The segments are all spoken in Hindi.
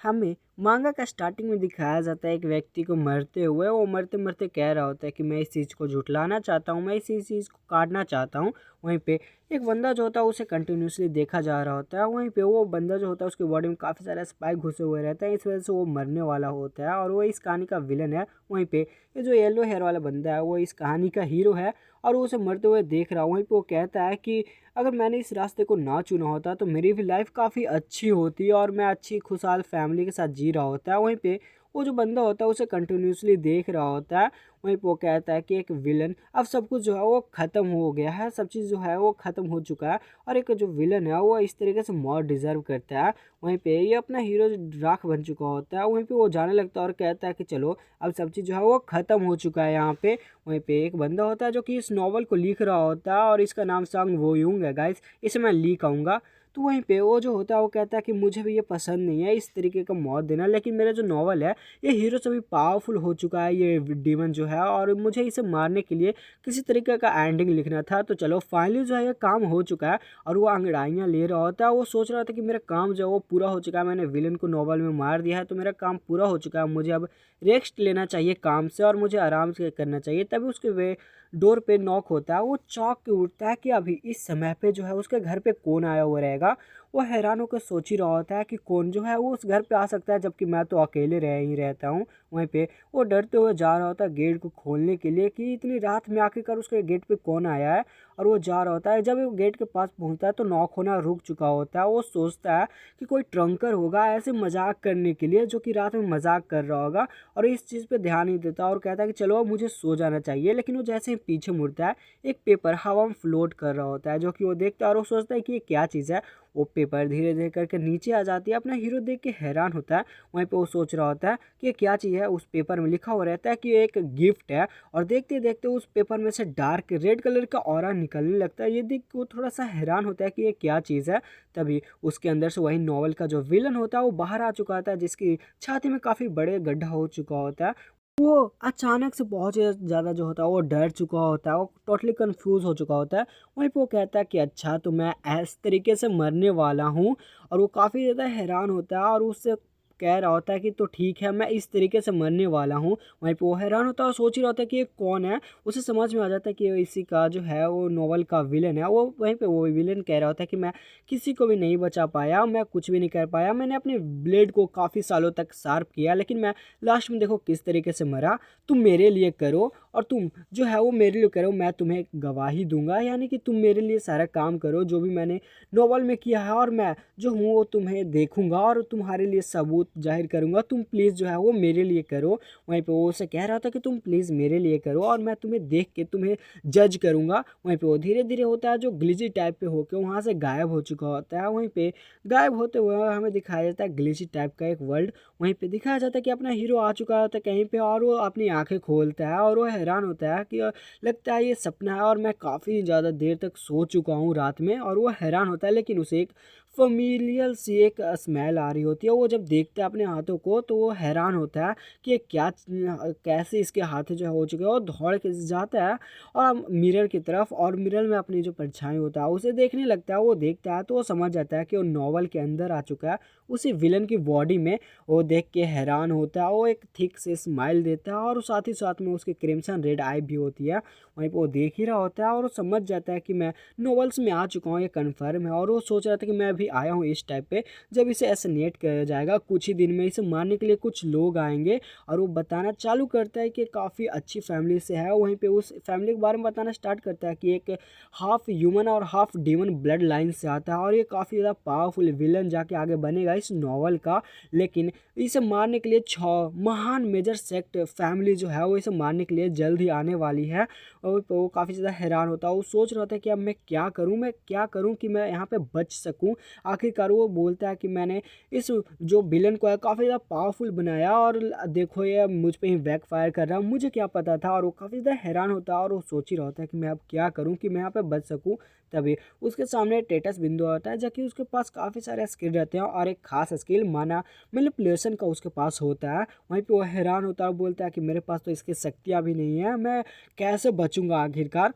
हमें मांगा का स्टार्टिंग में दिखाया जाता है एक व्यक्ति को मरते हुए। वो मरते मरते कह रहा होता है कि मैं इस चीज़ को झुठलाना चाहता हूँ, मैं इसी चीज़ को काटना चाहता हूँ। वहीं पे एक बंदा जो होता है उसे कंटिन्यूअसली देखा जा रहा होता है। वहीं पे वो बंदा जो होता है उसकी बॉडी में काफ़ी सारे स्पाइक घुसे हुए रहते हैं, इस वजह से वो मरने वाला होता है और वो इस कहानी का विलन है। वहीं पे ये जो येलो हेयर वाला बंदा है वो इस कहानी का हीरो है और वो उसे मरते हुए देख रहा है। वहीं पे वो कहता है कि अगर मैंने इस रास्ते को ना चुना होता तो मेरी भी लाइफ काफ़ी अच्छी होती और मैं अच्छी खुशहाल फैमिली के साथ जी रहा होता है। वहीं पे वो जो बंदा होता है उसे कंटिन्यूअसली देख रहा होता है। वहीं पे वो कहता है कि एक विलन, अब सब कुछ जो है वो ख़त्म हो गया है, सब चीज़ जो है वो ख़त्म हो चुका है और एक जो विलन है वो इस तरीके से मौत डिज़र्व करता है। वहीं पे ये अपना हीरो जो राख बन चुका होता है, वहीं पे वो जाने लगता है और कहता है कि चलो अब सब चीज़ जो है वो ख़त्म हो चुका है यहाँ पे। वहीं पे एक बंदा होता है जो कि इस नॉवल को लिख रहा होता है और इसका नाम सांग वो यूंग है गाइस, इसे मैं ली कहूँगा। तो वहीं पे वो जो होता है वो कहता है कि मुझे भी ये पसंद नहीं है इस तरीके का मौत देना, लेकिन मेरा जो नॉवल है ये हीरो से भी पावरफुल हो चुका है ये डीमन जो है, और मुझे इसे मारने के लिए किसी तरीके का एंडिंग लिखना था। तो चलो फाइनली जो है ये काम हो चुका है और वो अंगड़ाइयाँ ले रहा होता है। वो सोच रहा था कि मेरा काम जो है वो पूरा हो चुका है, मैंने विलन को नॉवल में मार दिया है तो मेरा काम पूरा हो चुका है, मुझे अब रेस्ट लेना चाहिए काम से और मुझे आराम से करना चाहिए। तभी उसके वे डोर पे नॉक होता है। वो चौंक के उठता है कि अभी इस समय पे जो है उसके घर पे कौन आया हुआ रहेगा। वो हैरान होकर सोच ही रहा होता है कि कौन जो है वो उस घर पे आ सकता है जबकि मैं तो अकेले रह ही रहता हूँ। वहीं पे वो डरते हुए जा रहा होता है गेट को खोलने के लिए कि इतनी रात में आखिरकार उसके गेट पे कौन आया है, और वो जा रहा होता है। जब वो गेट के पास पहुंचता है तो नॉक होना रुक चुका होता है। वो सोचता है कि कोई ट्रंकर होगा ऐसे मजाक करने के लिए, जो कि रात में मजाक कर रहा होगा, और इस चीज़ पे ध्यान नहीं देता और कहता है कि चलो अब मुझे सो जाना चाहिए। लेकिन वो जैसे ही पीछे मुड़ता है एक पेपर हवा में फ्लोट कर रहा होता है, जो कि वो देखता है और वो सोचता है कि ये क्या चीज़ है। वो पेपर धीरे धीरे करके नीचे आ जाती है। अपना हीरो देख के हैरान होता है। वहीं पे वो सोच रहा होता है कि ये क्या चीज़ है। उस पेपर में लिखा हुआ रहता है कि ये एक गिफ्ट है, और देखते देखते उस पेपर में से डार्क रेड कलर का ऑरा निकलने लगता है। ये देख के वो थोड़ा सा हैरान होता है कि ये क्या चीज़ है। तभी उसके अंदर से वही नॉवल का जो विलन होता है वो बाहर आ चुका होता है, जिसकी छाती में काफ़ी बड़े गड्ढा हो चुका होता है। वो अचानक से बहुत ही ज़्यादा जो होता है वो डर चुका होता है, वो टोटली कंफ्यूज हो चुका होता है। वहीं पे वो कहता है कि अच्छा तो मैं इस तरीके से मरने वाला हूँ, और वो काफ़ी ज़्यादा हैरान होता है और उससे कह रहा होता है कि तो ठीक है मैं इस तरीके से मरने वाला हूँ। वहीं पे वो हैरान होता है और सोच ही रहा होता है कि ये कौन है। उसे समझ में आ जाता है कि ये इसी का जो है वो नॉवल का विलन है। वो वहीं पे वो विलन कह रहा होता है कि मैं किसी को भी नहीं बचा पाया, मैं कुछ भी नहीं कर पाया, मैंने अपने ब्लेड को काफ़ी सालों तक शार्प किया, लेकिन मैं लास्ट में देखो किस तरीके से मरा। तुम मेरे लिए करो और तुम जो है वो मेरे लिए करो, मैं तुम्हें गवाही दूंगा, यानी कि तुम मेरे लिए सारा काम करो जो भी मैंने नोवेल में किया है, और मैं जो हूँ वो तुम्हें देखूंगा और तुम्हारे लिए सबूत जाहिर करूंगा, तुम प्लीज़ जो है वो मेरे लिए करो। वहीं पे वो उसे कह रहा था कि तुम प्लीज़ मेरे लिए करो और मैं तुम्हें देख के तुम्हें जज करूंगा। वहीं पे वो धीरे धीरे होता है जो ग्लिची टाइप पे होके वहाँ से गायब हो चुका होता है। वहीं पे गायब होते हुए हमें दिखाया जाता है ग्लिची टाइप का एक वर्ल्ड। वहीं पे दिखाया जाता है कि अपना हीरो आ चुका होता है कहीं पे, और वो अपनी आंखें खोलता है और वो हैरान होता है कि लगता है ये सपना है और मैं काफ़ी ज़्यादा देर तक सो चुका हूँ रात में। और वो हैरान होता है, लेकिन उसे एक फमीलियल सी एक स्मेल आ रही होती है। वो जब देखता है अपने हाथों को तो वो हैरान होता है कि ये क्या कैसे इसके हाथ जो है हो चुके हैं। वो दौड़ के जाता है और मिरर की तरफ, और मिरर में अपनी जो परछाई होता है उसे देखने लगता है। वो देखता है तो वो समझ जाता है कि वो नॉवल के अंदर आ चुका है उसी विलन की बॉडी में। वो देख के हैरान होता है, वो एक थिक से स्माइल देता है और साथ ही साथ में उसकी क्रिम्सन रेड आई भी होती है। वहीं पर वो देख ही रहा होता है और वो समझ जाता है कि मैं नॉवेल्स में आ चुका हूँ, ये कन्फर्म है। और वो सोच रहा था कि मैं अभी आया हूँ इस टाइप पे, जब इसे एसनेट किया जाएगा कुछ ही दिन में इसे मारने के लिए कुछ लोग आएंगे। और वो बताना चालू करता है कि काफ़ी अच्छी फैमिली से है। वहीं पे उस फैमिली के बारे में बताना स्टार्ट करता है कि एक हाफ ह्यूमन और हाफ डीमन ब्लड लाइन से आता है, और ये काफ़ी ज़्यादा पावरफुल विलन जाके आगे बनेगा इस नॉवल का। लेकिन इसे मारने के लिए 6 महान मेजर सेक्ट फैमिली जो है वो इसे मारने के लिए जल्द ही आने वाली है। और वो काफ़ी ज़्यादा हैरान होता है, वो सोच रहा था कि अब मैं क्या करूं कि मैं यहाँ पे बच सकूं। आखिरकार वो बोलता है कि मैंने इस जो विलन को है काफ़ी ज़्यादा पावरफुल बनाया, और देखो ये मुझ पे ही बैक फायर कर रहा है, मुझे क्या पता था। और वो काफ़ी ज़्यादा हैरान होता है और वो सोच ही रहा होता है कि मैं अब क्या करूँ कि मैं यहाँ पे बच सकूँ। तभी उसके सामने टेटस बिंदु आता है, जबकि उसके पास काफ़ी सारे स्किल रहते हैं और एक खास स्किल माना मैनिपुलेशन का उसके पास होता है। वहीं पे वो हैरान होता है और बोलता है कि मेरे पास तो इसकी शक्तियाँ भी नहीं है, मैं कैसे बचूंगा आखिरकार।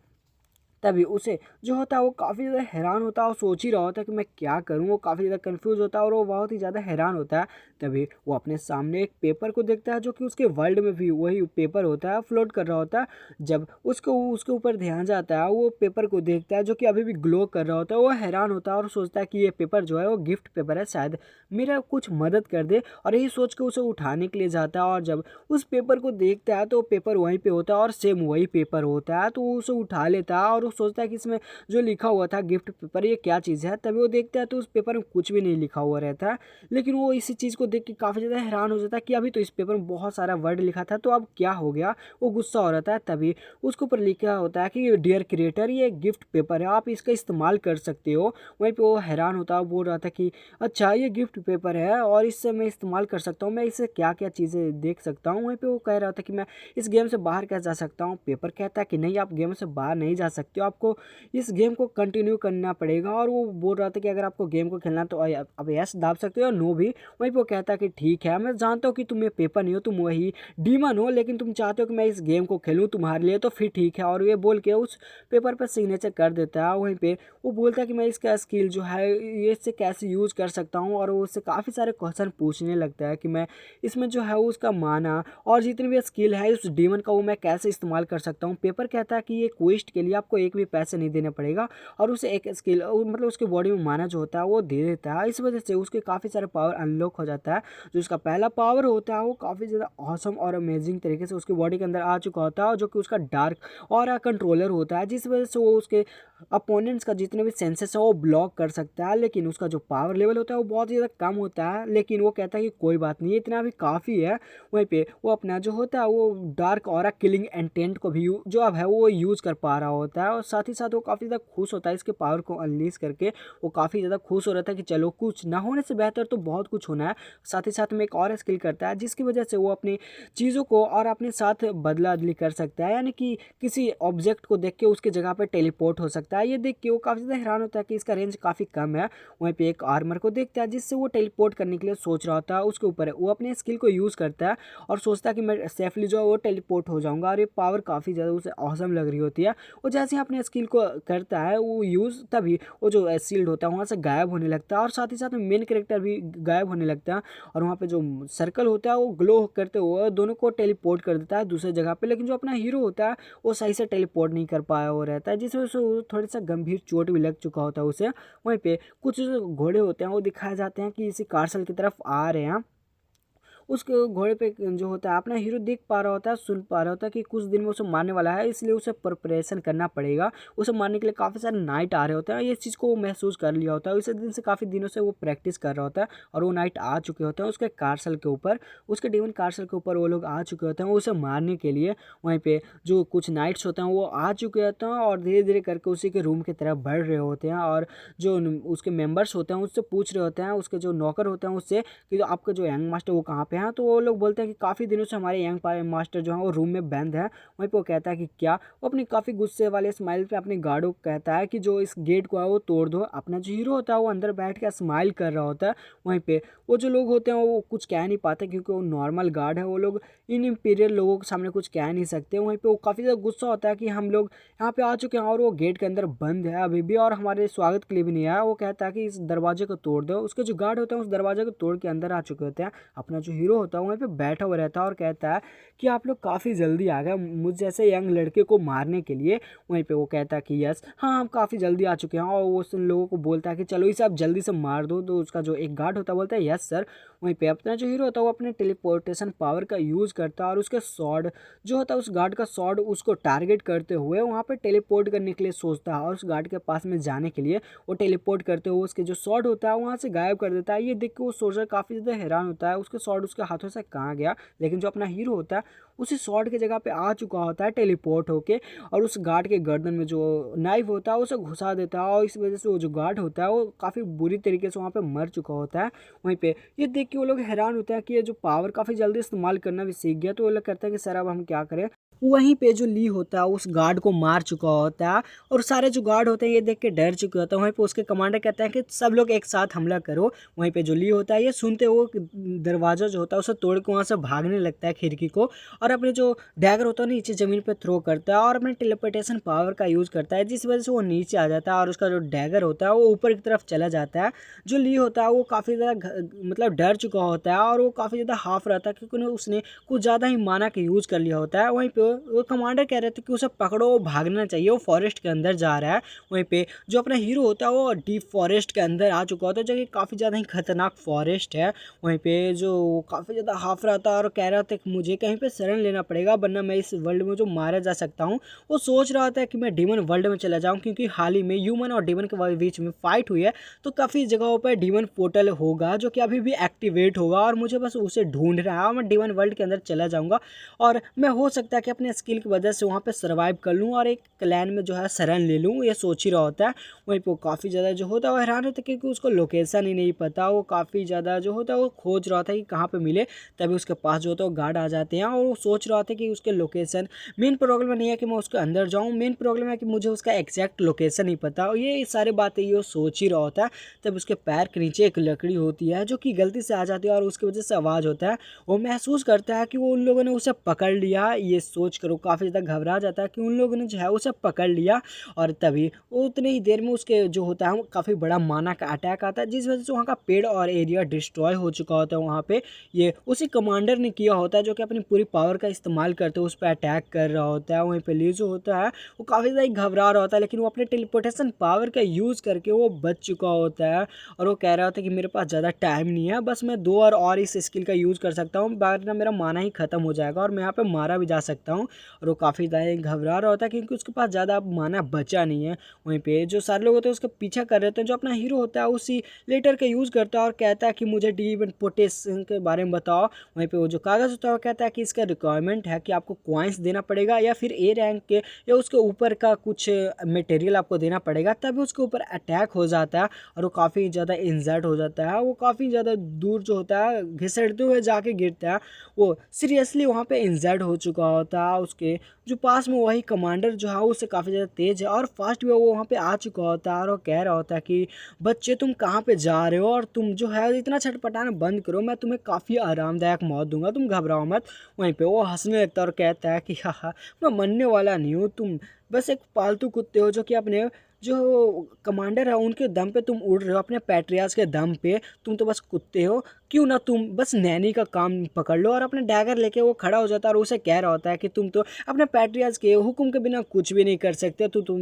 तभी उसे जो होता है वो काफ़ी ज़्यादा हैरान होता है और सोच ही रहा होता है कि मैं क्या करूँ। वो काफ़ी ज़्यादा कन्फ्यूज़ होता है और वो बहुत ही ज़्यादा हैरान होता है। तभी वो अपने सामने एक पेपर को देखता है जो कि उसके वर्ल्ड में भी वही पेपर होता है, फ्लोट कर रहा होता है। जब उसको उसके ऊपर ध्यान जाता है, वो पेपर को देखता है जो कि अभी भी ग्लो कर रहा होता है। वो हैरान होता है और सोचता है कि ये पेपर जो है वो गिफ्ट पेपर है, शायद मेरा कुछ मदद कर दे, और यही सोच के उसे उठाने के लिए जाता है। और जब उस पेपर को देखता है तो पेपर वहीं पे होता है और सेम वही पेपर होता है। तो वो उसे उठा लेता है और वो सोचता है कि इसमें जो लिखा हुआ था गिफ्ट पेपर, ये क्या चीज़ है। तभी वो देखता है तो उस पेपर में कुछ भी नहीं लिखा हुआ रहता है। लेकिन वो इसी चीज़ को देख के काफ़ी ज़्यादा हैरान हो जाता है कि अभी तो इस पेपर में बहुत सारा वर्ड लिखा था, तो अब क्या हो गया। वो गुस्सा हो रहता है। तभी उसके ऊपर लिखा होता है कि डियर क्रिएटर, ये गिफ्ट पेपर है, आप इसका इस्तेमाल कर सकते हो। वहीं पे वो हैरान होता है, बोल रहा था कि अच्छा ये गिफ्ट पेपर है और इससे मैं इस्तेमाल कर सकता हूँ, मैं इससे क्या क्या चीज़ें देख सकता हूँ। वहीं पे वो कह रहा था कि मैं इस गेम से बाहर कैसे जा सकता हूँ। पेपर कहता है कि नहीं, आप गेम से बाहर नहीं जा सकते हो, आपको इस गेम को कंटिन्यू करना पड़ेगा। और वो बोल रहा था कि अगर आपको गेम को खेलना तो अब यस दाब सकते हो या नो भी। वहीं पे वो कहता है कि ठीक है, मैं जानता हूँ कि तुम ये पेपर नहीं हो, तुम वही डीमन हो, लेकिन तुम चाहते हो कि मैं इस गेम को खेलूँ तुम्हारे लिए, तो फिर ठीक है। और ये बोल के उस पेपर पर सिग्नेचर कर देता है। वहीं पे वो बोलता है कि मैं इसका स्किल जो है ये इससे कैसे यूज़ कर सकता हूँ, और वो उससे काफ़ी सारे क्वेश्चन पूछने लगता है कि मैं इसमें जो है उसका माना और जितनी भी स्किल है उस डीमन का वो मैं कैसे इस्तेमाल कर सकता हूँ। पेपर कहता है कि ये क्वेस्ट के लिए आपको एक भी पैसे नहीं देने पड़ेगा, और उसे एक स्किल मतलब उसके बॉडी में माना जो होता है वो दे देता है। इस वजह से उसके काफ़ी सारे पावर अनलॉक हो जाता है। जो उसका पहला पावर होता है वो काफ़ी ज़्यादा ऑसम और अमेजिंग तरीके से उसकी बॉडी के अंदर आ चुका होता है, जो कि उसका डार्क और कंट्रोलर होता है, जिस वजह से वो उसके अपोनेंट्स का जितने भी सेंसेस है वो ब्लॉक कर सकता है। लेकिन उसका जो पावर लेवल होता है वो बहुत ज़्यादा कम होता है, लेकिन वो कहता है कि कोई बात नहीं, इतना भी काफ़ी है। वहीं पे वो अपना जो होता है वो डार्क ऑरा किलिंग इंटेंट को भी जो अब है वो यूज़ कर पा रहा होता है, और साथ ही साथ वो काफ़ी ज़्यादा खुश होता है इसके पावर को अनलीज करके। वो काफ़ी ज़्यादा खुश हो रहा था कि चलो कुछ ना होने से बेहतर तो बहुत कुछ होना है। साथ ही साथ में एक और स्किल करता है जिसकी वजह से वो अपनी चीज़ों को और अपने साथ बदला बदली कर सकता है, यानी कि किसी ऑब्जेक्ट को देख के उसकी जगह पर टेलीपोर्ट हो सकता है। ये देख के वो काफ़ी ज़्यादा हैरान होता है कि इसका रेंज काफ़ी कम है। वहीं पे एक आर्मर को देखता है जिससे वो टेलीपोर्ट करने के लिए सोच रहा था, उसके ऊपर वो अपने स्किल को यूज़ करता है और सोचता है कि मैं सेफली जो है वो टेलीपोर्ट हो जाऊंगा, और ये पावर काफ़ी ज़्यादा उसे ऑसम लग रही होती है। और जैसे ही अपने स्किल को करता है वो यूज़, तभी वो जो शील्ड होता है वहाँ से गायब होने लगता है, और साथ ही साथ में मेन कैरेक्टर भी गायब होने लगता है। और वहाँ पे जो सर्कल होता है वो ग्लो करते हुए दोनों को टेलीपोर्ट कर देता है दूसरे जगह पे। लेकिन जो अपना हीरो होता है वो सही से टेलीपोर्ट नहीं कर पाया हो रहता है, जिस वजह से वो थोड़ा सा गंभीर चोट भी लग चुका होता है उसे। वहीं पे कुछ जो घोड़े होते हैं वो दिखाए जाते हैं कि इसी कार्सल की तरफ आ रहे हैं। उसके घोड़े पे जो होता है अपना हीरो देख पा रहा होता है, सुन पा रहा होता है कि कुछ दिन में उसे मारने वाला है, इसलिए उसे प्रिपरेशन करना पड़ेगा। उसे मारने के लिए काफ़ी सारे नाइट आ रहे होते हैं। ये चीज़ को वो महसूस कर लिया होता है, इसी दिन से काफ़ी दिनों से वो प्रैक्टिस कर रहा होता है, और वो नाइट आ चुके होते हैं उसके कार्सल के ऊपर, उसके डेमन कार्सल के ऊपर वो लोग आ चुके होते हैं उसे मारने के लिए। वहीं पे जो कुछ नाइट्स होते हैं वो आ चुके होते हैं और धीरे धीरे करके उसी के रूम की तरफ बढ़ रहे होते हैं, और जो उसके मेंबर्स होते हैं उससे पूछ रहे होते हैं, उसके जो नौकर होते हैं उससे कि जो आपका जो यंग मास्टर वो कहाँ पे हैं। तो वो लोग बोलते हैं कि काफ़ी दिनों से हमारे यंग मास्टर जो है वो रूम में बंद है। वहीं पे वो कहता है कि क्या, वो अपनी काफ़ी गुस्से वाले स्माइल पे अपने गार्डों को कहता है कि जो इस गेट को है वो तोड़ दो। अपना जो हीरो होता है वो अंदर बैठ के स्माइल कर रहा होता है। वहीं पे वो जो लोग होते हैं वो कुछ कह नहीं पाते क्योंकि वो नॉर्मल गार्ड है, वो लोग इन इंपीरियल लोगों के सामने कुछ कह नहीं सकते। वहीं पे वो काफ़ी ज़्यादा गुस्सा होता है कि हम लोग यहाँ पे आ चुके हैं और वो गेट के अंदर बंद है अभी भी, और हमारे स्वागत के लिए भी नहीं आया। वो कहता है कि इस दरवाजे को तोड़ दो। उसके जो गार्ड होते हैं उस दरवाजे को तोड़ के अंदर आ चुके होते हैं। अपना जो हीरो होता है वहीं पे बैठा हुआ रहता है और कहता है कि आप लोग काफ़ी जल्दी आ गए मुझ जैसे यंग लड़के को मारने के लिए। वहीं पे वो कहता है कि यस हाँ हम काफ़ी जल्दी आ चुके हैं, और वो उन लोगों को बोलता है कि चलो इसे आप जल्दी से मार दो। तो उसका जो एक गार्ड होता है बोलता है यस सर। वहीं पे अपना जो हीरो होता है वो अपने टेलीपोर्टेशन पावर का यूज़ करता है, और उसके स्वॉर्ड जो होता है उस गार्ड का स्वॉर्ड उसको टारगेट करते हुए वहाँ पे टेलीपोर्ट करने के लिए सोचता है, और उस गार्ड के पास में जाने के लिए वो टेलीपोर्ट करते हुए उसके जो स्वॉर्ड होता है वहाँ से गायब कर देता है। ये देख के वो सोल्जर काफ़ी ज़्यादा हैरान होता है, उसके स्वॉर्ड उसके हाथों से कहाँ गया। लेकिन जो अपना हीरो होता है उसी स्वॉर्ड की जगह पे आ चुका होता है टेलीपोर्ट होके, और उस गार्ड के गर्दन में जो नाइफ होता है उसे घुसा देता है, और इस वजह से वो जो गार्ड होता है वो काफ़ी बुरी तरीके से वहाँ पे मर चुका होता है। वहीं पे ये देख के वो लोग हैरान होते हैं कि ये जो पावर काफ़ी जल्दी इस्तेमाल करना भी सीख गया। तो वो लोग कहते हैं कि सर अब हम क्या करें। वहीं पे जो ली होता है उस गार्ड को मार चुका होता है, और सारे जो गार्ड होते हैं ये देख के डर चुके होते हैं। वहीं पे उसके कमांडर कहते हैं कि सब लोग एक साथ हमला करो। वहीं पे जो ली होता है ये सुनते वो दरवाज़ा जो होता है उसे तोड़ के वहाँ से भागने लगता है खिड़की को, और और अपने जो डैगर होता है नीचे ज़मीन पे थ्रो करता है और अपने टेलीपोर्टेशन पावर का यूज़ करता है, जिस वजह से वो नीचे आ जाता है और उसका जो डैगर होता है वो ऊपर की तरफ चला जाता है। जो ली होता है वो काफ़ी ज़्यादा मतलब डर चुका होता है और वो काफ़ी ज़्यादा हाफ रहता है, क्योंकि उसने कुछ ज़्यादा ही माना कि यूज़ कर लिया होता है। वहीं पे वो कमांडर कह रहे थे कि उसे पकड़ो, वो भागना चाहिए, वो फॉरेस्ट के अंदर जा रहा है। वहीं पे जो अपना हीरो होता है वो डीप फॉरेस्ट के अंदर आ चुका होता है, जो कि काफ़ी ज़्यादा ही खतरनाक फॉरेस्ट है। वहीं पे जो काफ़ी ज़्यादा हाफ रहा था और कह रहा था कि मुझे कहीं पे शरण लेना पड़ेगा, वरना मैं इस वर्ल्ड में जो मारा जा सकता हूँ। वो सोच रहा था कि मैं डीमन वर्ल्ड में चला जाऊँ, क्योंकि हाल ही में ह्यूमन और डीमन के बीच में फाइट हुई है, तो काफ़ी जगहों पर डीमन पोर्टल होगा जो कि अभी भी एक्टिवेट होगा और मुझे बस उसे ढूंढना है और मैं डीमन वर्ल्ड के अंदर चला जाऊँगा और मैं हो सकता है कि अपने स्किल की वजह से वहाँ पर सर्वाइव कर लूँ और एक क्लैन में जो है शरण ले लूँ, ये सोच ही रहा होता है। वहीं पर काफ़ी ज़्यादा जो होता है वो हैरान होता है, क्योंकि उसको लोकेशन ही नहीं पता। वो काफ़ी ज़्यादा जो होता है वो खोज रहा था कि कहाँ पे मिले, तभी उसके पास जो होता है वो गार्ड आ जाते हैं और वो सोच रहा था कि उसके लोकेशन, मेन प्रॉब्लम नहीं है कि मैं उसके अंदर जाऊँ, मेन प्रॉब्लम है कि मुझे उसका एग्जैक्ट लोकेशन नहीं पता। और ये सारी बातें ये सोच ही रहा होता है, तब उसके पैर के नीचे एक लकड़ी होती है जो कि गलती से आ जाती है और उसकी वजह से आवाज़ होता है। वो महसूस करता है कि वो उन लोगों ने उसे पकड़ लिया। ये सोच कर वो काफ़ी ज़्यादा घबरा जाता है कि उन लोगों ने जो है उसे पकड़ लिया और तभी वो उतनी ही देर में उसके जो होता है काफ़ी बड़ा माना का अटैक आता है, जिस वजह से वहाँ का पेड़ और एरिया डिस्ट्रॉय हो चुका होता है। वहाँ पे ये उसी कमांडर ने किया होता है जो कि अपनी पूरी पावर का इस्तेमाल करते हुए उस पर अटैक कर रहा होता है। वहीं पे ली जो होता है वो काफ़ी ज़्यादा घबरा रहा होता है, लेकिन वो अपने टेलीपोर्टेशन पावर का यूज़ करके वो बच चुका होता है और वो कह रहा होता है कि मेरे पास ज़्यादा टाइम नहीं है, बस मैं 2 और इस स्किल का यूज़ कर सकता हूँ, वरना मेरा माना ही ख़त्म हो जाएगा और मैं यहाँ पर मारा भी जा सकता हूँ। और वो काफ़ी ज़्यादा घबरा रहा होता है क्योंकि उसके पास ज़्यादा माना बचा नहीं है। वहीं पे जो सारे लोग होते हैं उसका पीछा कर रहे थे, जो अपना हीरो होता है उसी लेटर का यूज़ करता है और कहता है कि मुझे टेलीपोर्टेशन के बारे में बताओ। वहीं पे वो जो कागज़ होता है वो कहता है कि इसका रिक्वायरमेंट है कि आपको कॉइन्स देना पड़ेगा या फिर ए रैंक के या उसके ऊपर का कुछ मटेरियल आपको देना पड़ेगा, तभी उसके ऊपर अटैक हो जाता है और वो काफ़ी ज़्यादा इंजर्ड हो जाता है। वो काफ़ी ज़्यादा दूर जो होता है घिसटते हुए जाके गिरता है, वो सीरियसली वहाँ पे इंजर्ड हो चुका होता है। उसके जो पास में वही कमांडर जो है उससे काफ़ी ज़्यादा तेज़ है और फास्ट भी वो वहाँ पे आ चुका होता है और वो कह रहा होता है कि बच्चे तुम कहाँ पे जा रहे हो और तुम जो है इतना छटपटाना बंद करो, मैं तुम्हें काफ़ी आरामदायक मौत दूंगा, तुम घबराओ मत। वहीं पे वो हंसने लगता है और कहता है कि हाँ, मैं मरने वाला नहीं हूँ, तुम बस एक पालतू कुत्ते हो जो कि अपने जो कमांडर है उनके दम पे तुम उड़ रहे हो, अपने पैट्रियाज के दम पे तुम तो बस कुत्ते हो। क्यों ना तुम बस नैनी का काम पकड़ लो। और अपने डैगर लेके वो खड़ा हो जाता है और उसे कह रहा होता है कि तुम तो अपने पैट्रियाज के हुक्म के बिना कुछ भी नहीं कर सकते, तो तुम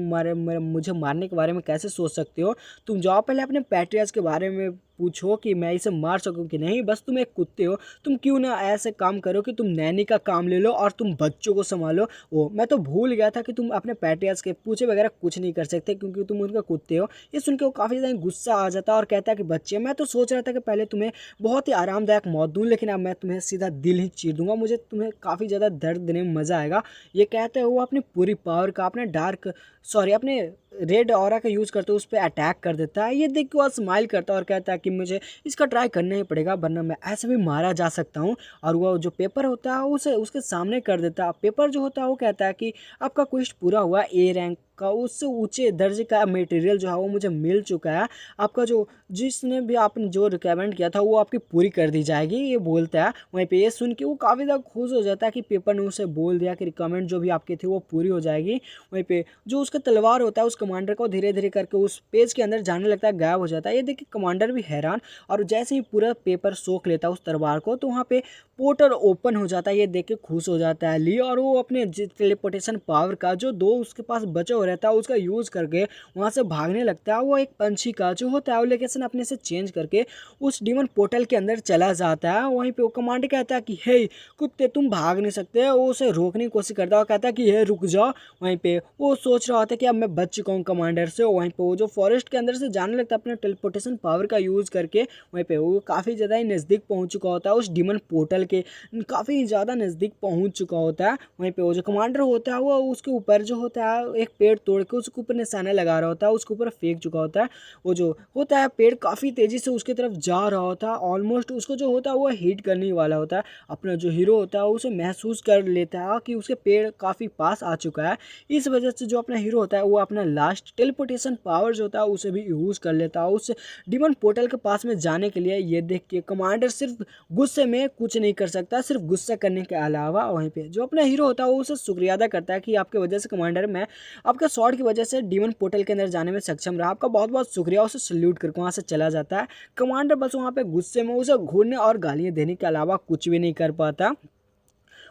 मुझे मारने के बारे में कैसे सोच सकते हो। तुम जाओ पहले अपने पैट्रियाज के बारे में पूछो कि मैं इसे मार सकूं कि नहीं, बस तुम एक कुत्ते हो। तुम क्यों ना ऐसे काम करो कि तुम नैनी का काम ले लो और तुम बच्चों को संभालो। वो मैं तो भूल गया था कि तुम अपने पैट्रियाज के पूछे वगैरह कुछ नहीं कर सकते क्योंकि तुम उनके कुत्ते हो। ये सुन के वो काफ़ी ज़्यादा गुस्सा आ जाता है और कहता है कि बच्चे, मैं तो सोच रहा था कि पहले तुम्हें बहुत ही आरामदायक मौत दूँ, लेकिन अब मैं तुम्हें सीधा दिल ही चीर दूंगा, मुझे तुम्हें काफ़ी ज़्यादा दर्द देने में मज़ा आएगा। ये कहते हुए वो अपनी पूरी पावर का अपने रेड ऑरा का यूज़ करते हुए उस पर अटैक कर देता है। ये देख के वो स्माइल करता है और कहता है कि मुझे इसका ट्राई करना ही पड़ेगा, वरना मैं ऐसे भी मारा जा सकता हूँ। और वो जो पेपर होता है उसे उसके सामने कर देता है। पेपर जो होता है वो कहता है कि आपका क्वेस्ट पूरा हुआ, ए रैंक का उससे ऊंचे दर्जे का मटेरियल जो है वो मुझे मिल चुका है। आपका जो जिसने भी आपने जो रिक्वायरमेंट किया था वो आपकी पूरी कर दी जाएगी, ये बोलता है। वहीं पे ये सुन के वो काफ़ी ज़्यादा खुश हो जाता है कि पेपर ने उसे बोल दिया कि रिक्वायरमेंट जो भी आपकी थी वो पूरी हो जाएगी। वहीं पे जो उसका तलवार होता है उस कमांडर को धीरे धीरे करके उस पेज के अंदर जाने लगता है, गायब हो जाता है। ये देख के कमांडर भी हैरान, और जैसे ही पूरा पेपर सोख लेता है उस तलवार को, तो वहाँ पे पोर्टल ओपन हो जाता है। ये देख के खुश हो जाता है ली, और वो अपने टेलीपोर्टेशन पावर का जो दो उसके पास बचा हो रहता है उसका यूज़ करके वहाँ से भागने लगता है। वो एक पंछी का जो होता है वो लोकेशन अपने से चेंज करके उस डीमन पोर्टल के अंदर चला जाता है। वहीं पे वो कमांडर कहता है कि हे कुत्ते, तुम भाग नहीं सकते। वो उसे रोकने की कोशिश करता है और कहता है कि हे रुक जाओ। वहीं पे वो सोच रहा होता है कि अब मैं बच चुका हूँ कमांडर से। वहीं पे वो जो फॉरेस्ट के अंदर से जाने लगता है अपने टेलीपोर्टेशन पावर का यूज़ करके। वहीं पे वो काफ़ी ज़्यादा ही नज़दीक पहुँच चुका होता है उस डीमन पोर्टल के, काफ़ी ज़्यादा नज़दीक पहुँच चुका होता है। वहीं पे वो जो कमांडर होता है वो उसके ऊपर जो होता है एक पेड़ तोड़ के उसके ऊपर निशाना लगा रहा होता है, उसके ऊपर फेंक चुका होता है। वो जो होता है पेड़ काफ़ी तेज़ी से उसकी तरफ जा रहा होता है, ऑलमोस्ट उसको जो होता है वो हिट करने वाला होता है। अपना जो हीरो होता है उसे महसूस कर लेता है कि उसके पेड़ काफ़ी पास आ चुका है। इस वजह से जो अपना हीरो होता है वो अपना लास्ट टेलीपोर्टेशन पावर जो होता है उसे भी यूज़ कर लेता है उस डीमन पोर्टल के पास में जाने के लिए। ये देख के कमांडर सिर्फ गुस्से में कुछ नहीं कर सकता, सिर्फ गुस्सा करने के अलावा वहीं पे जो अपना हीरो होता है वो उसे शुक्रिया अदा करता है कि आपकी वजह से कमांडर, मैं आपके शॉट की वजह से डीमन पोर्टल के अंदर जाने में सक्षम रहा, आपका बहुत बहुत शुक्रिया। उसे सल्यूट करके वहाँ से चला जाता है। कमांडर बस वहाँ पे गुस्से में उसे घूरने और गालियाँ देने के अलावा कुछ भी नहीं कर पाता।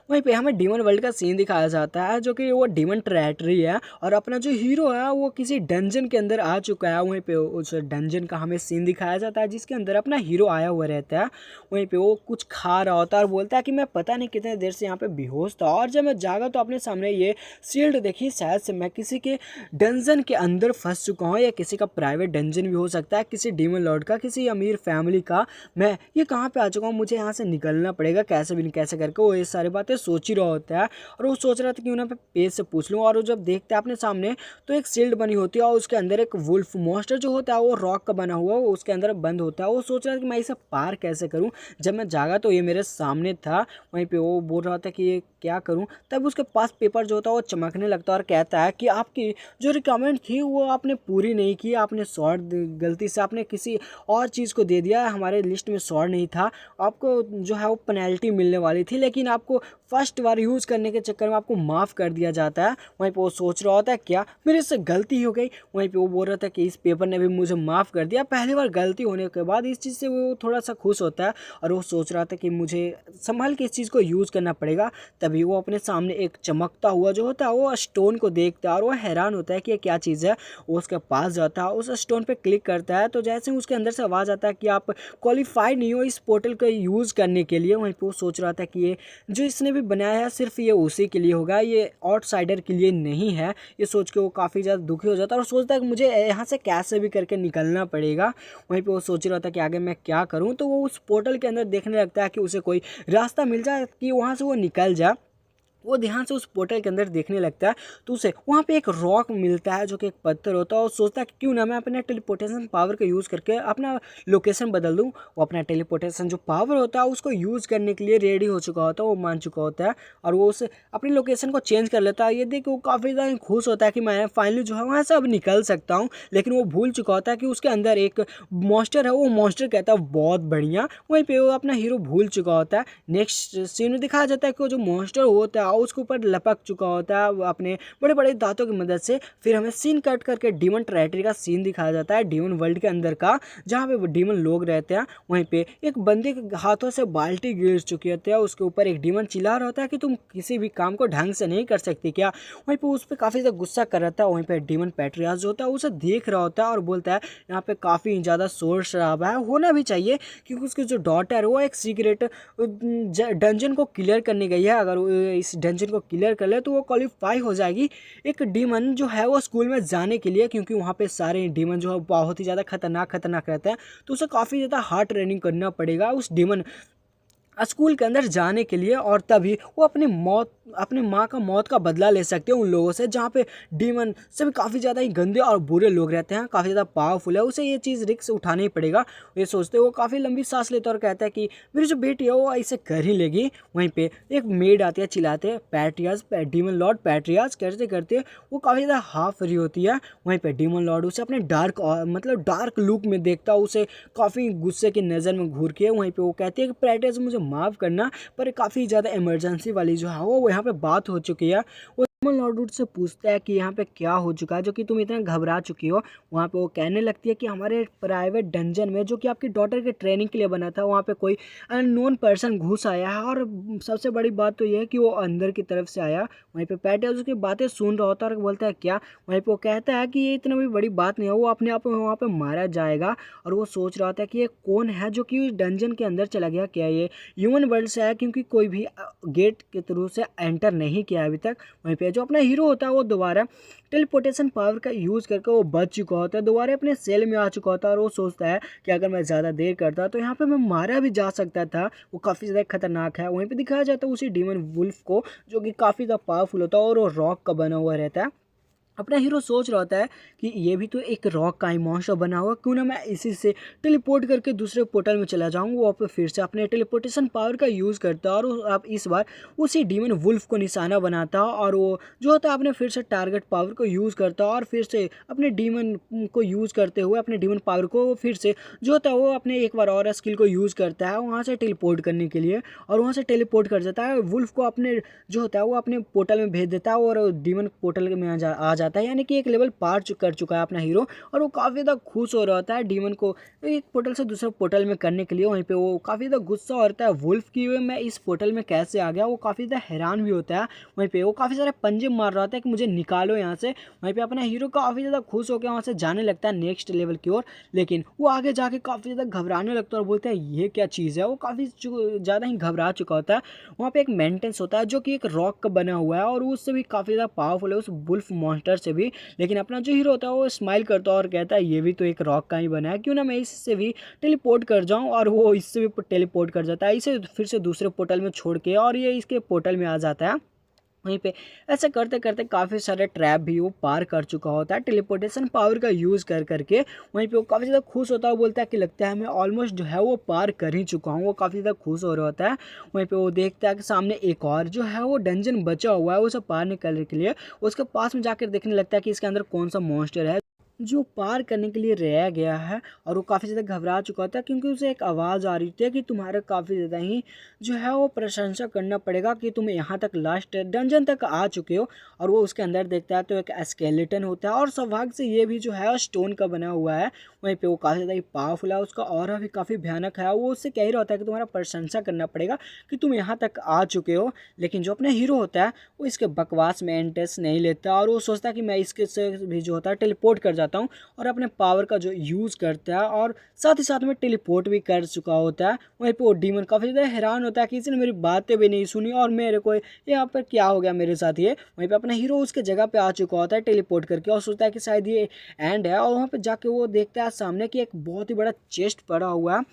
वहीं पे हमें डीमन वर्ल्ड का सीन दिखाया जाता है जो कि वो डीमन टेरेटरी है और अपना जो हीरो है वो किसी डंजन के अंदर आ चुका है। वहीं पे उस डंजन का हमें सीन दिखाया जाता है जिसके अंदर अपना हीरो आया हुआ रहता है। वहीं पे वो कुछ खा रहा होता है और बोलता है कि मैं पता नहीं कितने देर से यहाँ पे बेहोश था और जब मैं जागा तो अपने सामने ये शील्ड देखी, शायद से मैं किसी के डंजन के अंदर फंस चुका हूँ या किसी का प्राइवेट डंजन भी हो सकता है, किसी डीमन लॉर्ड का, किसी अमीर फैमिली का। मैं ये कहाँ पे आ चुका हूँ, मुझे यहाँ से निकलना पड़ेगा कैसे भी नहीं कैसे करके। वो ये सारी बातें सोच ही रहा होता है और वो सोच रहा था कि उन्हें पेज से पूछ लूँ। और वो जब देखते हैं अपने सामने तो एक शील्ड बनी होती है और उसके अंदर एक वुल्फ मॉन्स्टर जो होता है वो रॉक का बना हुआ वो उसके अंदर बंद होता है। वो सोच रहा था कि मैं इसे पार कैसे करूँ। जब मैं जागा तो ये मेरे सामने था। वहीं पे वो बोल रहा था कि ये क्या करूँ। तब उसके पास पेपर जो होता है वो चमकने लगता है और कहता है कि आपकी जो रिक्वायरमेंट थी वो आपने पूरी नहीं की, आपने शॉर्ट गलती से आपने किसी और चीज़ को दे दिया, हमारे लिस्ट में शॉर्ट नहीं था, आपको जो है वो पेनल्टी मिलने वाली थी, लेकिन आपको फर्स्ट बार यूज़ करने के चक्कर में आपको माफ़ कर दिया जाता है। वहीं पे वो सोच रहा होता है क्या मेरे से गलती हो गई। वहीं पे वो बोल रहा था कि इस पेपर ने भी मुझे माफ़ कर दिया। पहली बार गलती होने के बाद इस चीज़ से वो थोड़ा सा खुश होता है और वो सोच रहा था कि मुझे संभल के इस चीज़ को यूज़ करना पड़ेगा। तभी वो अपने सामने एक चमकता हुआ जो होता है वो स्टोन को देखता है और वो हैरान होता है कि ये क्या चीज़ है। वो उसके पास जाता है, उस स्टोन पर क्लिक करता है तो जैसे उसके अंदर से आवाज़ आता है कि आप क्वालिफाइड नहीं हो इस पोर्टल का यूज़ करने के लिए। वहीं पर वो सोच रहा था कि ये जो इसने भी बनाया है सिर्फ ये उसी के लिए होगा, ये आउटसाइडर के लिए नहीं है। ये सोच के वो काफ़ी ज़्यादा दुखी हो जाता है और सोचता है कि मुझे यहाँ से कैसे भी करके निकलना पड़ेगा। वहीं पे वो सोच रहा था कि आगे मैं क्या करूँ। तो वो उस पोर्टल के अंदर देखने लगता है कि उसे कोई रास्ता मिल जाए कि वहाँ से वो निकल जाए। वो ध्यान से उस पोर्टल के अंदर देखने लगता है तो उसे वहाँ पे एक रॉक मिलता है जो कि एक पत्थर होता है और सोचता है कि क्यों ना मैं अपने टेलीपोर्टेशन पावर का यूज़ करके अपना लोकेशन बदल दूँ। वो अपना टेलीपोर्टेशन जो पावर होता है उसको यूज़ करने के लिए रेडी हो चुका होता है, वो मान चुका होता है और वो उस अपनी लोकेशन को चेंज कर लेता है। ये देख वो काफ़ी ज़्यादा खुश होता है कि मैं फाइनली जो है वहाँ से अब निकल सकता हूँ। लेकिन वो भूल चुका होता है कि उसके अंदर एक मॉन्स्टर है। वो मॉन्स्टर कहता है बहुत बढ़िया। वहीं पर वो अपना हीरो भूल चुका होता है। नेक्स्ट सीन में दिखाया जाता है कि वो जो मॉन्स्टर होता है उसके ऊपर लपक चुका होता है अपने बड़े बड़े दांतों की मदद से। फिर हमें सीन कट करके डीमन टेरेटरी का सीन दिखाया जाता है, डीमन वर्ल्ड के अंदर का, जहाँ पे डीमन लोग रहते हैं। वहीं पे एक बंदे के हाथों से बाल्टी गिर चुकी होती है, उसके ऊपर एक डीमन चिल्ला रहा होता है कि तुम किसी भी काम को ढंग से नहीं कर सकती क्या। वहीं पे उस पर काफ़ी ज़्यादा गुस्सा कर रहा था। वहीं पे डीमन पैट्रियाज जो होता है उसे देख रहा होता है और बोलता है यहाँ पे काफ़ी ज़्यादा शोर शराबा है, होना भी चाहिए क्योंकि उसकी जो डॉटर है वो एक सीक्रेट डंजन को क्लियर करने गई है। अगर वो इस डंजन को क्लियर कर ले तो वो क्वालिफाई हो जाएगी एक डीमन जो है वो स्कूल में जाने के लिए, क्योंकि वहाँ पे सारे डीमन जो है बहुत ही ज़्यादा खतरनाक रहते हैं। तो उसे काफ़ी ज़्यादा हार्ड ट्रेनिंग करना पड़ेगा उस डीमन स्कूल के अंदर जाने के लिए और तभी वो अपनी माँ का मौत का बदला ले सकते हैं उन लोगों से जहाँ पे डीमन से भी काफ़ी ज़्यादा ही गंदे और बुरे लोग रहते हैं, काफ़ी ज़्यादा पावरफुल है, उसे ये चीज़ रिस्क उठाना ही पड़ेगा। ये सोचते वो काफ़ी लंबी सांस लेता और कहता है कि मेरी जो बेटी है वो इसे कर ही लेगी। वहीं पे एक मेड आती है, चिल्लाते पैट्रियाज डीमन लॉर्ड पैट्रियाज करते करते वो काफ़ी ज़्यादा हाफ फ्री होती है। वहीं पे डीमन लॉर्ड उसे अपने डार्क लुक में देखता, उसे काफ़ी गुस्से की नज़र में घूर के वहीं पे वो कहती है कि पैट्रियाज मुझे माफ़ करना, पर काफ़ी ज़्यादा इमरजेंसी वाली जो है वो यहाँ पे बात हो चुकी है। वो डीमन लॉर्ड से पूछता है कि यहाँ पे क्या हो चुका है जो कि तुम इतना घबरा चुकी हो। वहाँ पे वो कहने लगती है कि हमारे प्राइवेट डंजन में जो कि आपकी डॉटर के ट्रेनिंग के लिए बना था वहाँ पे कोई अननोन पर्सन घुस आया है और सबसे बड़ी बात तो ये है कि वो अंदर की तरफ से आया। वहीं पे पैट उसकी बातें सुन रहा होता है और बोलता है क्या। वहीं पे वो कहता है कि ये इतना भी बड़ी बात नहीं है, वो अपने आप वहाँ पे मारा जाएगा। और वो सोच रहा था कि ये कौन है जो कि डंजन के अंदर चला गया, क्या ये ह्यूमन वर्ल्ड से है, क्योंकि कोई भी गेट के थ्रू से एंटर नहीं किया अभी तक। वहीं पे जो अपना हीरो होता है वो दोबारा टेलीपोर्टेशन पावर का यूज़ करके वो बच चुका होता है, दोबारा अपने सेल में आ चुका होता है और वो सोचता है कि अगर मैं ज़्यादा देर करता तो यहाँ पे मैं मारा भी जा सकता था। वो काफ़ी ज़्यादा खतरनाक है। वहीं पे दिखाया जाता है उसी डीमन वुल्फ को जो कि काफ़ी ज़्यादा पावरफुल होता है और वो रॉक का बना हुआ रहता है। अपना हीरो सोच रहा होता है कि ये भी तो एक रॉक का ही मॉन्स्टर बना हुआ, क्यों ना मैं इसी से टेलीपोर्ट करके दूसरे पोर्टल में चला जाऊँ। वो पे फिर से अपने टेलीपोर्टेशन पावर का यूज़ करता है और अब इस बार उसी डीमन वुल्फ को निशाना बनाता है और वो जो होता है अपने फिर से टारगेट पावर को यूज़ करता है और फिर से अपने डीमन को यूज़ करते हुए अपने डीमन पावर को फिर से जो होता है वो अपने एक बार और स्किल को यूज़ करता है वहाँ से टेलीपोर्ट करने के लिए, और वहाँ से टेलीपोर्ट कर जाता है वुल्फ को अपने जो होता है वो अपने पोर्टल में भेज देता है और डीमन पोर्टल में आ जाता है, यानी कि एक लेवल पार कर चुका है अपना हीरो। और वो काफ़ी ज़्यादा खुश हो रहा होता है डीमन को एक पोर्टल से दूसरे पोर्टल में करने के लिए। वहीं पे वो काफ़ी ज़्यादा गुस्सा होता है वुल्फ की मैं इस पोर्टल में कैसे आ गया, वो काफ़ी ज़्यादा हैरान भी होता है। वहीं पे वो काफ़ी सारे पंजे मार रहा होता है कि मुझे निकालो यहाँ से। वहीं पे अपना हीरो काफ़ी ज़्यादा खुश होकर वहाँ से जाने लगता है नेक्स्ट लेवल की ओर, लेकिन वो आगे जाके काफ़ी ज़्यादा घबराने लगता है और बोलता है ये क्या चीज़ है। वो काफ़ी ज़्यादा ही घबरा चुका होता है। वहाँ पे एक मेंटेनेंस होता है जो कि एक रॉक का बना हुआ है और उससे भी काफ़ी ज़्यादा पावरफुल है उस वुल्फ मॉन्स्टर से भी, लेकिन अपना जो हीरो होता है वो स्माइल करता है और कहता है ये भी तो एक रॉक का ही बना है, क्यों ना मैं इससे भी टेलीपोर्ट कर जाऊं। और वो इससे भी टेलीपोर्ट कर जाता है, इसे फिर से दूसरे पोर्टल में छोड़ के और ये इसके पोर्टल में आ जाता है। वहीं पे ऐसा करते करते काफ़ी सारे ट्रैप भी वो पार कर चुका होता है टेलीपोर्टेशन पावर का यूज़ कर करके। वहीं पे वो काफ़ी ज़्यादा खुश होता है, बोलता है कि लगता है मैं ऑलमोस्ट जो है वो पार कर ही चुका हूँ। वो काफ़ी ज़्यादा खुश हो रहा होता है। वहीं पे वो देखता है कि सामने एक और जो है वो डंजन बचा हुआ है उसे पार निकालने के लिए। उसके पास में जाकर देखने लगता है कि इसके अंदर कौन सा मॉन्स्टर है जो पार करने के लिए रह गया है। और वो काफ़ी ज़्यादा घबरा चुका था क्योंकि उसे एक आवाज़ आ रही थी कि तुम्हारे काफ़ी ज़्यादा ही जो है वो प्रशंसा करना पड़ेगा कि तुम यहाँ तक लास्ट डंजन तक आ चुके हो। और वो उसके अंदर देखता है तो एक स्केलेटन होता है और सौभाग्य से ये भी जो है स्टोन का बना हुआ है। वहीं पे वो काफ़ी ज़्यादा ही पावरफुल है, उसका ऑरा भी काफ़ी भयानक है। वो उससे कह ही रहा होता है कि तुम्हारा प्रशंसा करना पड़ेगा कि तुम यहाँ तक आ चुके हो। लेकिन जो अपने हीरो होता है वो इसके बकवास में इंटरेस्ट नहीं लेता और वो सोचता है कि मैं इसके से भी जो होता है टेलीपोर्ट कर जाता हूँ और अपने पावर का जो यूज़ करता है और साथ ही साथ में टेलीपोर्ट भी कर चुका होता है। वहीं पे वो डीमन काफ़ी ज़्यादा हैरान होता है कि इसने मेरी बातें भी नहीं सुनी और मेरे को यहाँ पर क्या हो गया मेरे साथ ये। वहीं पे अपना हीरो उसके जगह पे आ चुका होता है टेलीपोर्ट करके और सोचता है कि शायद ये एंड है। और वहाँ पे जाके वो देखता है सामने कि एक बहुत ही बड़ा चेस्ट पड़ा हुआ है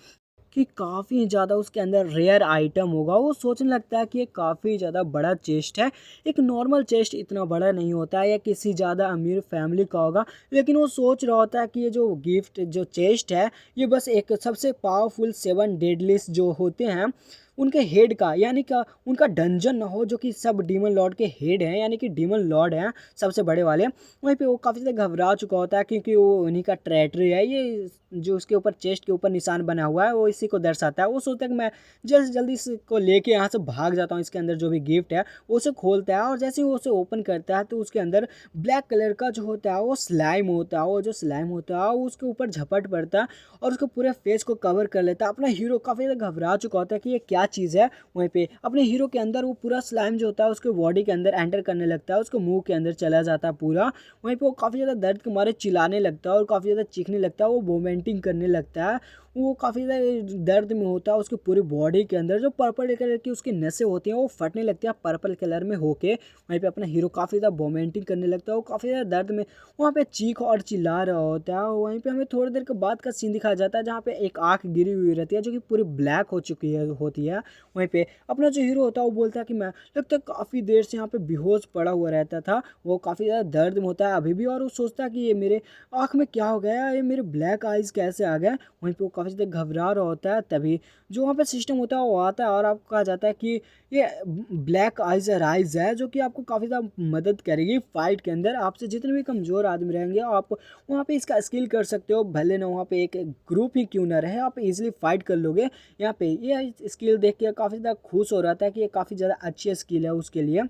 कि काफ़ी ज़्यादा उसके अंदर रेयर आइटम होगा। वो सोचने लगता है कि ये काफ़ी ज़्यादा बड़ा चेस्ट है। एक नॉर्मल चेस्ट इतना बड़ा नहीं होता है या किसी ज़्यादा अमीर फैमिली का होगा, लेकिन वो सोच रहा होता है कि ये जो गिफ्ट जो चेस्ट है ये बस एक सबसे पावरफुल 7 डेडलिस्ट जो होते हैं उनके हेड का, यानी का उनका डंजन ना हो जो कि सब डीमन लॉर्ड के हेड हैं, यानी कि डीमन लॉर्ड हैं सबसे बड़े वाले। वहीं पे वो काफ़ी ज़्यादा घबरा चुका होता है क्योंकि वो उन्हीं का ट्रेटरी है। ये जो उसके ऊपर चेस्ट के ऊपर निशान बना हुआ है वो इसी को दर्शाता है। वो सोचता है कि मैं जल्दी जल्दी इसको लेके यहाँ से भाग जाता हूँ। इसके अंदर जो भी गिफ्ट है वो उसे खोलता है और जैसे ही वो उसे ओपन करता है तो उसके अंदर ब्लैक कलर का जो होता है वो स्लाइम होता है। वो जो स्लाइम होता है वो उसके ऊपर झपट पड़ता है और उसके पूरे फेस को कवर कर लेता है। अपना हीरो काफ़ी ज़्यादा घबरा चुका होता है कि ये क्या चीज़ है। वहीं पे अपने हीरो के अंदर वो पूरा स्लाइम जो होता है उसके बॉडी के अंदर एंटर करने लगता है, उसके मुंह के अंदर चला जाता है पूरा। वहीं पे वो काफ़ी ज़्यादा दर्द के मारे चिल्लाने लगता है और काफ़ी ज़्यादा चीखने लगता है, वो वोमेंटिंग करने लगता है। वो काफ़ी ज़्यादा दर्द में होता है। उसकी पूरी बॉडी के अंदर जो पर्पल कलर की उसकी नसें होती हैं वो फटने लगती है पर्पल कलर में होके। वहीं पे अपना हीरो काफ़ी ज़्यादा वोमेंटिंग करने लगता है, वो काफ़ी ज़्यादा दर्द में वहाँ पे चीख और चिल्ला रहा होता है। वहीं पे हमें थोड़ी देर के बाद का सीन दिखाया जाता है जहाँ पे एक आँख गिरी हुई रहती है जो कि पूरी ब्लैक हो चुकी है होती है। वहीं पे अपना जो हीरो होता है वो बोलता है कि मैं लगता है काफ़ी देर से यहाँ पे बेहोश पड़ा हुआ रहता था। वो काफ़ी ज़्यादा दर्द में होता है अभी भी और वो सोचता है कि ये मेरे आँख में क्या हो गया, ये मेरे ब्लैक आइज़ कैसे आ गए। वहीं पे वो काफ़ी ज़्यादा घबरा रहा होता है। तभी जो वहाँ पे सिस्टम होता है वो आता है और आपको कहा जाता है कि ये ब्लैक आइज राइज है जो कि आपको काफ़ी ज़्यादा मदद करेगी फाइट के अंदर। आपसे जितने भी कमज़ोर आदमी रहेंगे आप वहाँ पे इसका स्किल कर सकते हो, भले ना वहाँ पे एक ग्रुप ही क्यों ना रहे, आप इजीली फाइट कर लोगे। यहाँ पे ये स्किल देख के काफ़ी ज़्यादा खुश हो रहा था कि ये काफ़ी ज़्यादा अच्छी स्किल है उसके लिए।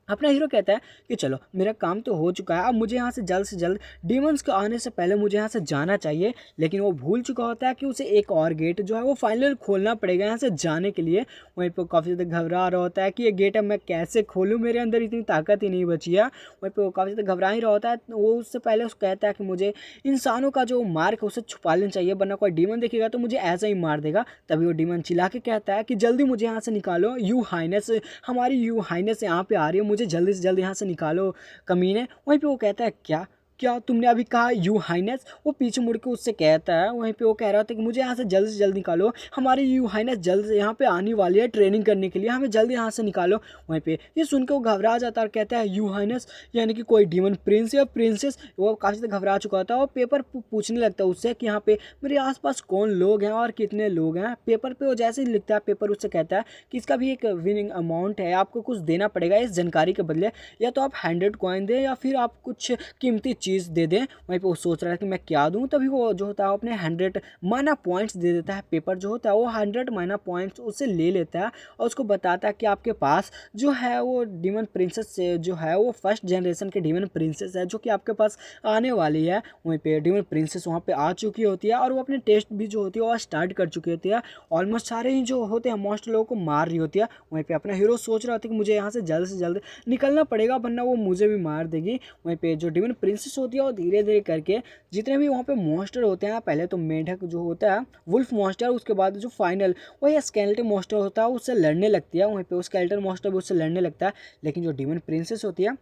अपना हीरो कहता है कि चलो मेरा काम तो हो चुका है, अब मुझे यहाँ से जल्द डीमंस के आने से पहले मुझे यहाँ से जाना चाहिए। लेकिन वो भूल चुका होता है कि उसे एक और गेट जो है वो फाइनल खोलना पड़ेगा यहाँ से जाने के लिए। वहीं पर काफ़ी ज़्यादा घबरा रहा होता है कि ये गेट अब मैं कैसे खोलूँ, मेरे अंदर इतनी ताकत ही नहीं बची है। वहीं पर वो काफ़ी ज़्यादा घबरा ही रहा होता है। वो उससे पहले उस कहता है कि मुझे इंसानों का जो मार्क है उसे छुपा लेना चाहिए, वरना कोई डीमन देखेगा तो मुझे ऐसा ही मार देगा। तभी वो डीमन चिल्ला के कहता है कि जल्दी मुझे यहाँ से निकालो, यू हाइनेस, हमारी यू हाइनेस यहाँ पे आ रही है, मुझे जल्दी से जल्दी यहाँ से निकालो कमीने। वहीं पे वो कहता है क्या क्या तुमने अभी कहा यू हाइनेस? वो पीछे मुड़ के उससे कहता है, वहीं पे वो कह रहा था कि मुझे यहाँ से जल्द निकालो, हमारी यू हाइनेस जल्द से यहाँ पे आने वाली है ट्रेनिंग करने के लिए, हमें जल्दी यहाँ से निकालो। वहीं पे ये सुन के वो घबरा जाता है और कहता है यू हाइनेस यानी कि कोई डीमन प्रिंस या प्रिंसेस। वो काफ़ी ज़्यादा घबरा चुका होता है और पेपर पूछने लगता है उससे कि यहाँ पे मेरे आसपास कौन लोग हैं और कितने लोग हैं। पेपर पे वो जैसे ही लिखता है, पेपर उससे कहता है कि इसका भी एक विनिंग अमाउंट है, आपको कुछ देना पड़ेगा इस जानकारी के बदले, या तो आप 100 कॉइन दें या फिर आप कुछ कीमती चीज़ दे दें। वहीं पे वो सोच रहा है कि मैं क्या दूं, तभी वो जो होता है अपने 100 माना पॉइंट्स दे देता है। पेपर जो होता है वो 100 माना पॉइंट्स उससे ले लेता है और उसको बताता है कि आपके पास जो है वो डीमन प्रिंसेस से जो है वो फर्स्ट जनरेशन के डीमन प्रिंसेस है जो कि आपके पास आने वाली है। वहीं पे डीमन प्रिंसेस वहाँ पे आ चुकी होती है और वो अपने टेस्ट भी जो होती है वो स्टार्ट कर चुकी होती है। ऑलमोस्ट सारे ही जो होते हैं मोस्ट लोगों को मार रही होती है। वहीं पे अपना हीरो सोच रहा होता है कि मुझे यहाँ से जल्द निकलना पड़ेगा वरना वो मुझे भी मार देगी। वहीं पे जो डीमन प्रिंसेस होती है वो धीरे धीरे करके जितने भी वहाँ पे मॉन्स्टर होते हैं, पहले तो मेढक जो होता है वुल्फ मॉन्स्टर, उसके बाद जो फाइनल वही स्केलेटन मॉन्स्टर होता है उससे लड़ने लगती है। वहीं पे वो स्केलेटन मॉन्स्टर भी उससे लड़ने लगता है, लेकिन जो डीमन प्रिंसेस होती है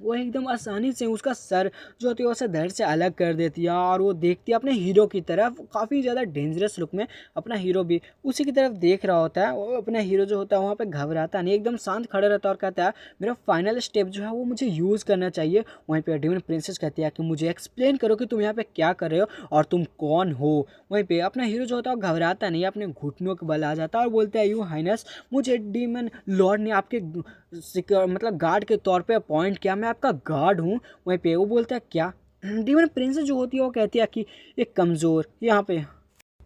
वो एकदम आसानी से उसका सर जो होती है उसे धड़ से अलग कर देती है और वो देखती है अपने हीरो की तरफ काफ़ी ज़्यादा डेंजरस लुक में। अपना हीरो भी उसी की तरफ देख रहा होता है। वो अपना हीरो जो होता है वहाँ पे घबराता नहीं, एकदम शांत खड़ा रहता है और कहता है मेरा फाइनल स्टेप जो है वो मुझे यूज़ करना चाहिए। वहीं पर डीमन प्रिंसेस कहती है कि मुझे एक्सप्लेन करो कि तुम यहाँ पर क्या कर रहे हो और तुम कौन हो। वहीं पर अपना हीरो जो होता है वो घबराता नहीं, अपने घुटनों के बल आ जाता है और बोलता है यू हाइनेस, मुझे डीमन लॉर्ड ने आपके मतलब गार्ड के तौर पे अपॉइंट किया, मैं आपका गार्ड हूँ। वहीं पे वो बोलता है क्या? डीमन प्रिंसेस जो होती है वो कहती है कि एक कमज़ोर, यहाँ पे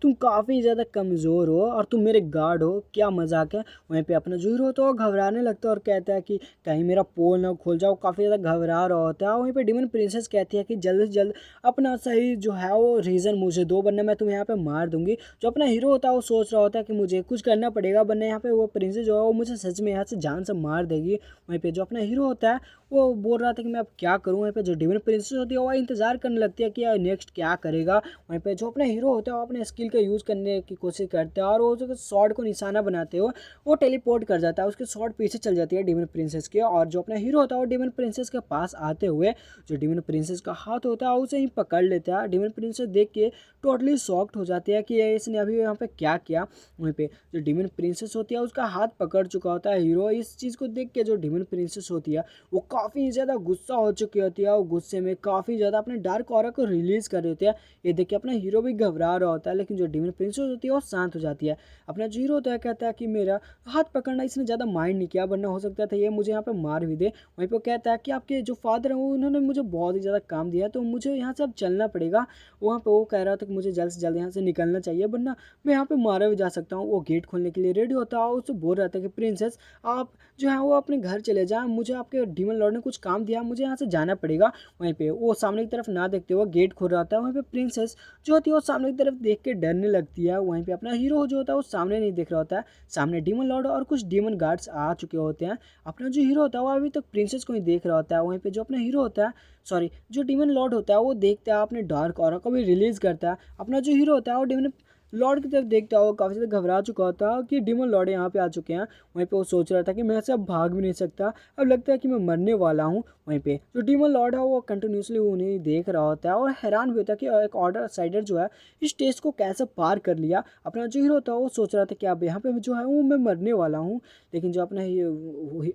तुम काफ़ी ज़्यादा कमज़ोर हो और तुम मेरे गार्ड हो, क्या मजाक है। वहीं पे अपना जो हीरो होता है वो घबराने लगता है और कहता है कि कहीं मेरा पोल ना खोल जाओ, काफ़ी ज़्यादा घबरा रहा होता है। वहीं पे डीमन प्रिंसेस कहती है कि जल्द से जल्द अपना सही जो है वो रीज़न मुझे दो वरना मैं तुम्हें यहाँ पे मार दूंगी। जो अपना हीरो होता है वो सोच रहा होता है कि मुझे कुछ करना पड़ेगा वरना यहाँ पे वो प्रिंसेस जो है वो मुझे सच में यहाँ से जान से मार देगी। वहीं पे जो अपना हीरो होता है वो बोल रहा था कि मैं अब क्या करूँ। वहीं पे जो डीमन प्रिंसेस होती है वो इंतज़ार करने लगती है कि नेक्स्ट क्या करेगा। वहीं पे जो अपना हीरो होता है वो अपने स्किल का यूज़ करने की कोशिश करता है और वो जो शॉर्ट को निशाना बनाते हो वो टेलीपोर्ट कर जाता है, उसके शॉर्ट पीछे चल जाती है डीमन प्रिंसेस के। और जो अपना हीरो होता है वो डीमन प्रिंसेस के पास आते हुए जो डीमन प्रिंसेस का हाथ होता है उसे ही पकड़ लेता है। डीमन प्रिंसेस देख के टोटली शॉक्ड हो जाती है कि इसने अभी यहाँ पे क्या किया। वहीं पे जो डीमन प्रिंसेस होती है उसका हाथ पकड़ चुका होता है हीरो। इस चीज़ को देख के जो डीमन प्रिंसेस होती है वो काफ़ी ज़्यादा गुस्सा हो चुकी होती है और गुस्से में काफ़ी ज़्यादा अपने डार्क ऑरा को रिलीज़ कर रही होती है। ये देख के अपना हीरो भी घबरा रहा होता है, लेकिन जो डीमन प्रिंसेस होती है वो शांत हो जाती है। अपना जो हीरो होता है कहता है कि मेरा हाथ पकड़ना इसने ज़्यादा माइंड नहीं किया वरना हो सकता था ये मुझे यहाँ पे मार भी दे। वहीं पर कहता है कि आपके जो फादर हैं उन्होंने मुझे बहुत ही ज़्यादा काम दिया है तो मुझे यहाँ से अब चलना पड़ेगा। वहाँ पर वो कह रहा था कि मुझे जल्द से जल्द यहाँ से निकलना चाहिए वरना मैं यहाँ पे मारा भी जा सकता हूँ। वो गेट खोलने के लिए रेडी होता है, उससे बोल रहा था कि प्रिंसेस आप जो है वो अपने घर चले जाएं, मुझे आपके डीमन लॉर्ड ने कुछ काम दिया, मुझे यहाँ से जाना पड़ेगा। वहीं पे वो सामने की तरफ ना देखते हुए गेट खोल रहा था। वहीं पे प्रिंसेस जो होती है वो सामने की तरफ देख के डरने लगती है। वहीं पे अपना हीरो जो होता है वो सामने नहीं देख रहा होता है, सामने डीमन लॉर्ड और कुछ डीमन गार्ड्स आ चुके होते हैं। अपना जो हीरो होता है वो अभी तक प्रिंसेस को ही देख रहा होता है। वहीं पे जो अपना हीरो होता है सॉरी जो डीमन लॉर्ड होता है वो देखता है अपने डार्क ऑरा को भी रिलीज़ करता है। अपना जो हीरो होता है वो डीमन लॉर्ड की तरफ देखता हो काफ़ी ज़्यादा घबरा चुका होता कि डीमन लॉर्ड यहाँ पे आ चुके हैं। वहीं पे वो सोच रहा था कि मैं से अब भाग भी नहीं सकता, अब लगता है कि मैं मरने वाला हूँ। वहीं पे जो डीमन लॉर्ड है वो कंटिन्यूसली उन्हें देख रहा होता है और हैरान भी होता है कि एक ऑर्डर साइडर जो है इस टेस्ट को कैसे पार कर लिया। अपना जो हीरो था वो सोच रहा था कि अब यहाँ पे जो है वो मैं मरने वाला हूँ, लेकिन जो अपना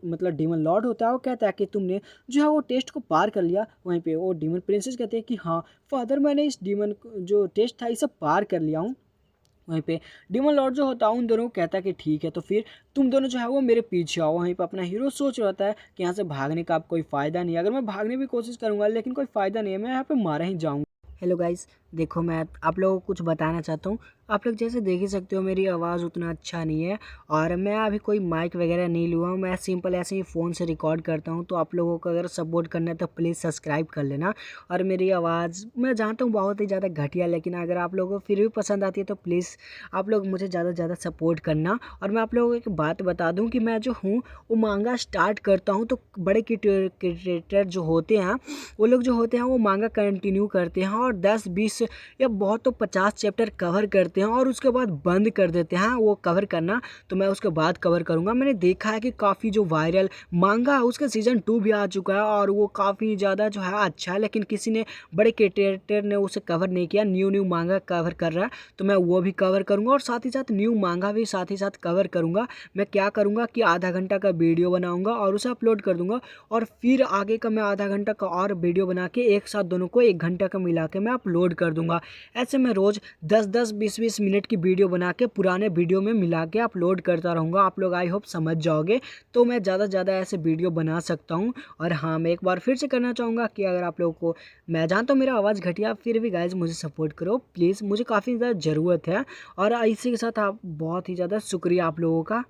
मतलब डीमन लॉर्ड होता है वो कहता है कि तुमने जो है वो टेस्ट को पार कर लिया। वहीं पे वो डीमन प्रिंसेस कहते हैं कि हाँ फादर मैंने इस डीमन जो टेस्ट था इसे पार कर लिया हूँ। वहीं पे डीमन लॉर्ड जो होता है उन दोनों को कहता है कि ठीक है तो फिर तुम दोनों जो है वो मेरे पीछे आओ। वहीं पे अपना हीरो सोच रहा होता है कि यहाँ से भागने का अब कोई फ़ायदा नहीं है, अगर मैं भागने की कोशिश करूँगा लेकिन कोई फ़ायदा नहीं है, मैं यहाँ पे मारा ही जाऊँगा। हेलो गाइस, देखो मैं आप लोगों को कुछ बताना चाहता हूँ। आप लोग जैसे देख ही सकते हो मेरी आवाज़ उतना अच्छा नहीं है और मैं अभी कोई माइक वगैरह नहीं लूँगा हूँ, मैं सिंपल ऐसे ही फ़ोन से रिकॉर्ड करता हूँ। तो आप लोगों को अगर सपोर्ट करना है तो प्लीज़ सब्सक्राइब कर लेना। और मेरी आवाज़ मैं जानता हूँ बहुत ही ज़्यादा घटिया, लेकिन अगर आप लोगों को फिर भी पसंद आती है तो प्लीज़ आप लोग मुझे ज़्यादा से ज़्यादा सपोर्ट करना। और मैं आप लोगों को एक बात बता दूँ कि मैं जो हूँ वो मांगा स्टार्ट करता हूँ तो बड़े क्रिएटर जो होते हैं वो लोग जो होते हैं वो मांगा कंटिन्यू करते हैं और 10-20 से या बहुत तो 50 चैप्टर कवर करते हैं और उसके बाद बंद कर देते हैं वो कवर करना, तो मैं उसके बाद कवर करूँगा। मैंने देखा है कि काफ़ी जो वायरल मांगा है उसका सीज़न 2 भी आ चुका है और वो काफ़ी ज़्यादा जो है अच्छा है, लेकिन किसी ने बड़े क्रिएटर ने उसे कवर नहीं किया। न्यू मांगा कवर कर रहा है, तो मैं वो भी कवर करूँगा और साथ ही साथ न्यू मांगा भी साथ ही साथ कवर करूँगा। मैं क्या करूँगा कि आधा घंटा का वीडियो बनाऊँगा और उसे अपलोड कर दूँगा और फिर आगे का मैं आधा घंटा का और वीडियो बना के एक साथ दोनों को 1 घंटा का मिला के मैं अपलोड कर दूँगा। ऐसे मैं रोज़ 10-10, 20-20 मिनट की वीडियो बना के पुराने वीडियो में मिला के अपलोड करता रहूँगा। आप लोग आई होप समझ जाओगे, तो मैं ज़्यादा से ज़्यादा ऐसे वीडियो बना सकता हूँ। और हाँ, मैं एक बार फिर से करना चाहूँगा कि अगर आप लोगों को, मैं जानता हूँ मेरा आवाज़ घटिया, फिर भी गाइज़ मुझे सपोर्ट करो प्लीज़, मुझे काफ़ी ज़्यादा ज़रूरत है। और इसी के साथ आप बहुत ही ज़्यादा शुक्रिया आप लोगों का।